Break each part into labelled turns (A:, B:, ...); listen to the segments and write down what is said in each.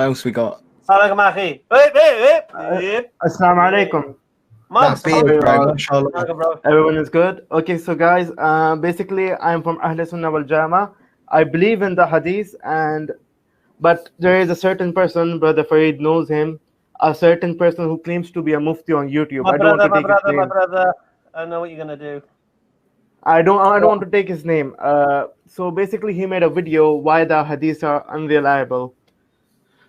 A: else we got?
B: Assalamu
C: alaikum. Everyone is good? Okay, so guys, basically I'm from Ahl Sunnah wal Jama. I believe in the hadith, but there is a certain person, Brother Farid knows him, a certain person who claims to be a mufti on YouTube.
B: My brother, I know what you're gonna do.
C: I don't want to take his name. So basically he made a video why the hadiths are unreliable.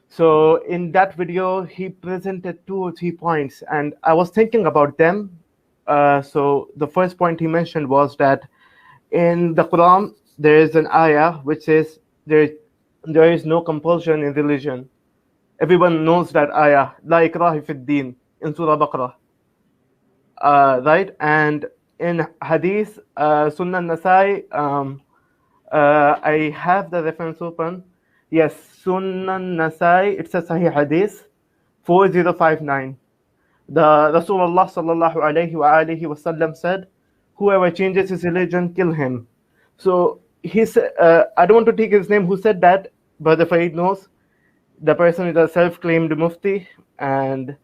C: So in that video, he presented 2 or 3 points, and I was thinking about them. So the first point he mentioned was that in the Quran, there is an ayah which says there is no compulsion in religion. Everyone knows that ayah, La ikraha fid din, in Surah Baqarah. Right? And in Hadith, Sunnah Nasai, I have the reference open. Yes, Sunnah Nasai, it's a Sahih Hadith, 4059. The Rasulullah sallallahu alayhi wa alihi wasallam said, whoever changes his religion, kill him. So he said, I don't want to take his name, who said that, Brother Farid knows. The person is a self-claimed mufti, and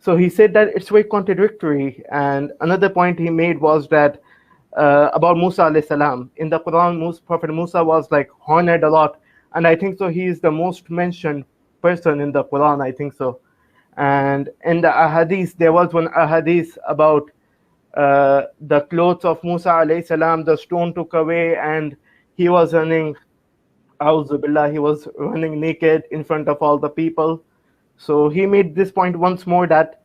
C: so he said that it's very contradictory. And another point he made was that about Musa alayhi salam. In the Quran, Prophet Musa was like honored a lot. And I think so he is the most mentioned person in the Quran, I think so. And in the ahadith, there was one ahadith about the clothes of Musa alayhi salam, the stone took away, and he was running, A'udhu billah, he was running naked in front of all the people. So he made this point once more that,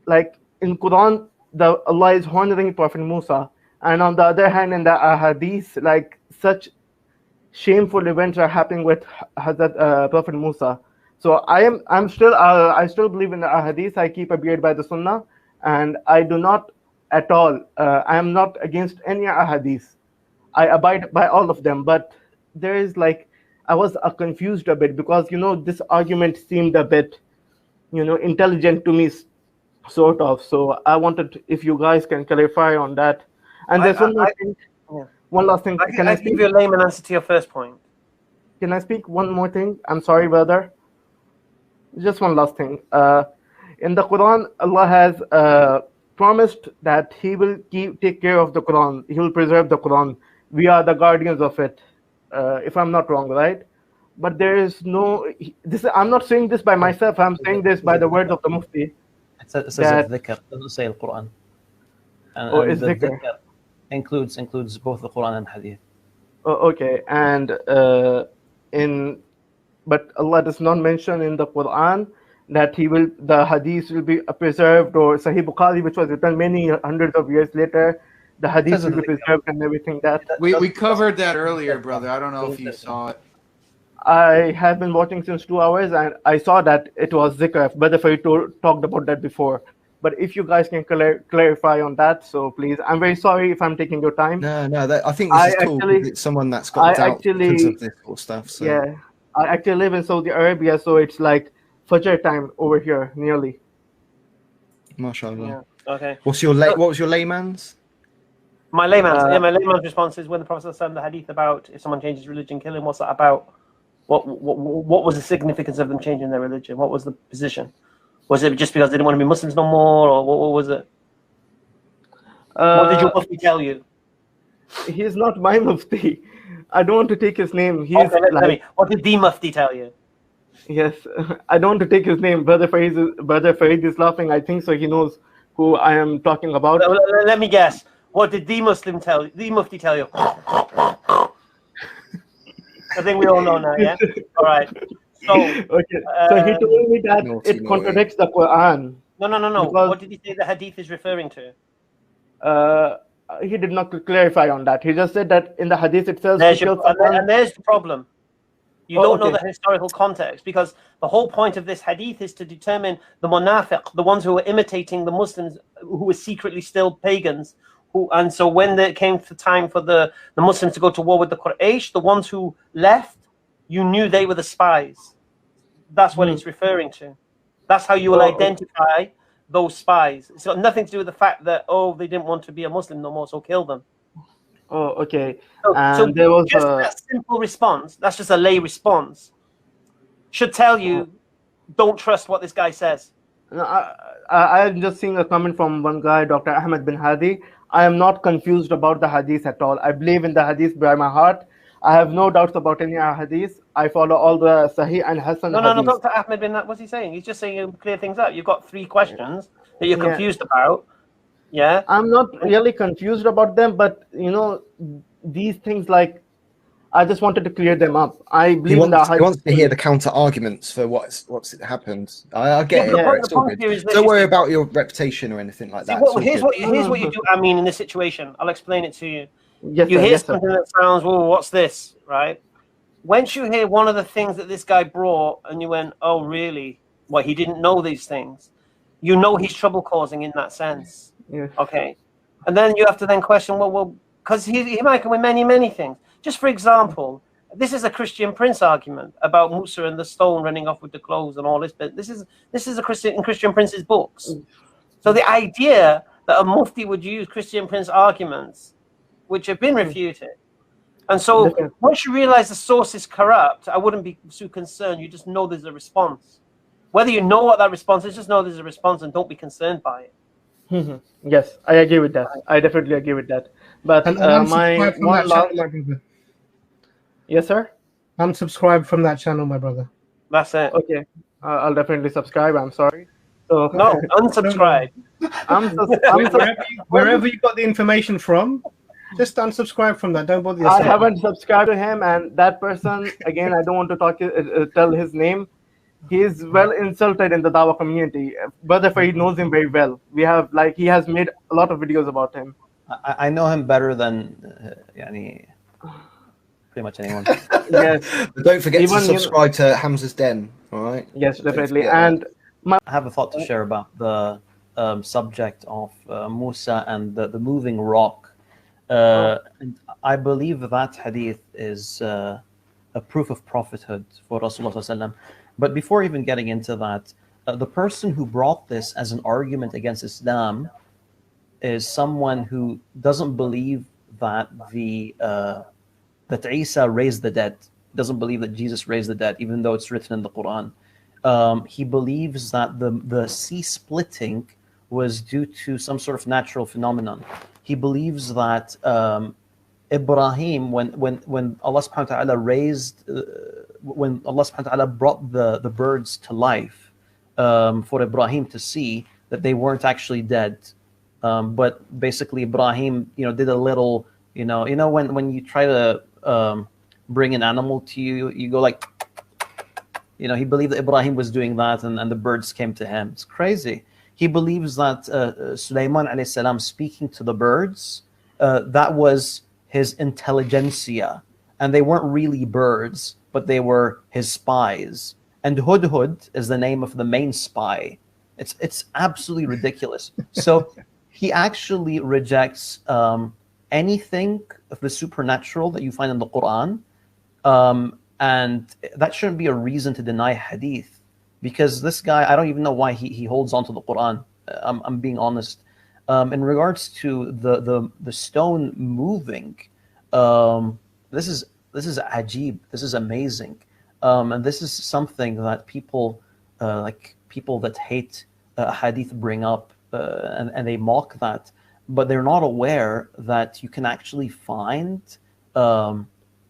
C: like in Quran, Allah is honoring Prophet Musa, and on the other hand, in the ahadith, like such shameful events are happening with Hazrat Prophet Musa. So I still believe in the ahadith. I keep a beard by the Sunnah, and I do not at all. I am not against any ahadith. I abide by all of them. But there is like, I was confused a bit because this argument seemed a bit intelligent to me, sort of. So I wanted if you guys can clarify on that. And there's one more thing. Yeah. One last thing.
B: Can I give you a layman answer to your first point?
C: Can I speak one more thing? I'm sorry, brother. Just one last thing. In the Quran, Allah has promised that He will take care of the Quran. He will preserve the Quran. We are the guardians of it, if I'm not wrong, right? But there is no. I'm not saying this by myself. I'm saying this by the words of the Mufti.
D: It says dhikr. It doesn't say the Quran.
C: And it's dhikr.
D: Includes both the Quran and Hadith.
C: Oh, okay, and but Allah does not mention in the Quran that the Hadith will be preserved, or Sahih Bukhari, which was written many hundreds of years later, the Hadith will be preserved and everything. That
E: we covered that earlier, brother. I don't know if you saw it.
C: I have been watching since 2 hours, and I saw that it was zikr. Brother Farid talked about that before. But if you guys can clarify on that, so please. I'm very sorry if I'm taking your time.
A: No, I think this is cool. It's someone that's got doubt because of this sort of stuff. So.
C: Yeah, I actually live in Saudi Arabia, so it's like Fajr time over here, nearly.
A: MashaAllah.
B: Yeah. Okay.
A: What was your layman's?
B: My layman's response is when the Prophet said the hadith about if someone changes religion, kill him. What's that about? What was the significance of them changing their religion? What was the position? Was it just because they didn't want to be Muslims no more, or what was it? What did your mufti tell you?
C: He's not my mufti. I don't want to take his name.
B: What did the mufti tell you?
C: Yes, I don't want to take his name. Brother Farid is laughing. I think so. He knows who I am talking about.
B: Let me guess. What did the mufti tell you? I think we all know now, yeah? All right. So,
C: okay. So he told me that it contradicts the Quran.
B: No. What did he say the hadith is referring to?
C: He did not clarify on that. He just said that in the hadith itself.
B: And there's the problem. You don't know the historical context, because the whole point of this hadith is to determine the munafiq, the ones who were imitating the Muslims, who were secretly still pagans. And so when there came the time for the Muslims to go to war with the Quraysh, the ones who left, you knew they were the spies. That's what it's referring to. That's how you will identify those spies. It's got nothing to do with the fact that, they didn't want to be a Muslim no more, so kill them.
C: Oh, okay.
B: So there was just a simple response. That's just a lay response. Should tell you don't trust what this guy says.
C: No, I'm just seeing a comment from one guy, Dr. Ahmed bin Hadi. I am not confused about the hadith at all. I believe in the hadith by my heart. I have no doubts about any hadith. I follow all the Sahih and Hasan hadith.
B: No, Dr. Ahmed bin, what's he saying? He's just saying you clear things up. You've got 3 questions that you're confused about. Yeah.
C: I'm not really confused about them, but you know, these things, like, I just wanted to clear them up. I believe
A: he wants to hear the counter arguments for what's happened. I get it. It's all good. Don't worry about your reputation or anything like that.
B: Here's what you do. I mean, in this situation, I'll explain it to you.
C: Yes,
B: you
C: sir,
B: hear
C: yes,
B: something that sounds, well, what's this, right? Once you hear one of the things that this guy brought, and you went, oh, really? Well, he didn't know these things. You know he's trouble causing in that sense.
C: Yes.
B: Okay, and then you have to then question, well, because he might come with many things. Just for example, this is a Christian Prince argument about Musa and the stone running off with the clothes and all this. But this is a Christian Prince's books. So the idea that a mufti would use Christian Prince arguments, which have been refuted, and so once you realize the source is corrupt, I wouldn't be too concerned. You just know there's a response. Whether you know what that response is, just know there's a response and don't be concerned by it.
C: Yes, I agree with that. I definitely agree with that. But my one last... Yes, sir?
F: I'm subscribed from that channel, my brother.
B: That's it.
C: Okay. I'll definitely subscribe. I'm sorry. So
B: no, unsubscribe.
F: Wherever you got the information from, just unsubscribe from that. Don't bother yourself.
C: I haven't subscribed to him, and that person, again, I don't want to tell his name. He is well insulted in the Dawah community. Brother Farid knows him very well. He has made a lot of videos about him.
D: I know him better than pretty much anyone.
C: Yes.
A: But don't forget to subscribe to Hamza's Den, all right?
C: Yes, definitely. And
D: I have a thought to share about the subject of Musa and the moving rock. And I believe that hadith is a proof of prophethood for Rasulullah. But before even getting into that, the person who brought this as an argument against Islam is someone who doesn't believe that that Isa raised the dead, doesn't believe that Jesus raised the dead, even though it's written in the Quran. He believes that the sea splitting was due to some sort of natural phenomenon. He believes that Ibrahim, when Allah subhanahu wa ta'ala when Allah subhanahu wa ta'ala brought the birds to life for Ibrahim to see, that they weren't actually dead. But basically Ibrahim, did a little, when you try to bring an animal to you, you go like, he believed that Ibrahim was doing that, and the birds came to him. It's crazy. He believes that Sulaiman alayhi salam speaking to the birds, that was his intelligentsia, and they weren't really birds, but they were his spies. And Hudhud is the name of the main spy. It's absolutely ridiculous. So he actually rejects anything of the supernatural that you find in the Quran, and that shouldn't be a reason to deny hadith, because this guy, I don't even know why he holds on to the Quran. I'm being honest. In regards to the stone moving, this is ajib. This is amazing, and this is something that people that hate hadith bring up, and they mock that, but they're not aware that you can actually find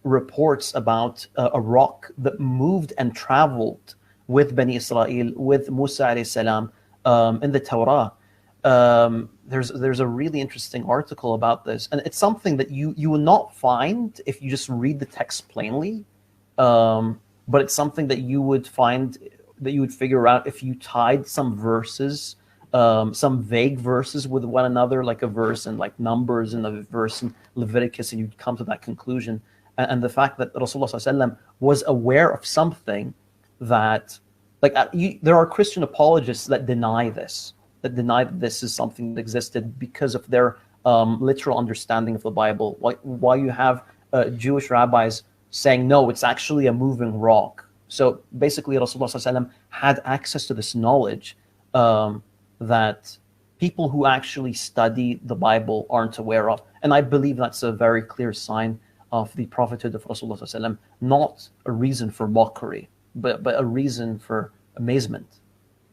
D: reports about a rock that moved and traveled with Bani Israel, with Musa alayhi salam, in the Torah. There's a really interesting article about this, and it's something that you will not find if you just read the text plainly, but it's something that you would find, that you would figure out if you tied some verses, some vague verses with one another, like a verse in like Numbers and a verse in Leviticus, and you'd come to that conclusion. And the fact that Rasulullah ﷺ was aware of something that, there are Christian apologists that deny this, that this is something that existed because of their literal understanding of the Bible. While you have Jewish rabbis saying, no, it's actually a moving rock. So basically Rasulullah ﷺ had access to this knowledge that people who actually study the Bible aren't aware of. And I believe that's a very clear sign of the prophethood of Rasulullah ﷺ, not a reason for mockery, but a reason for amazement.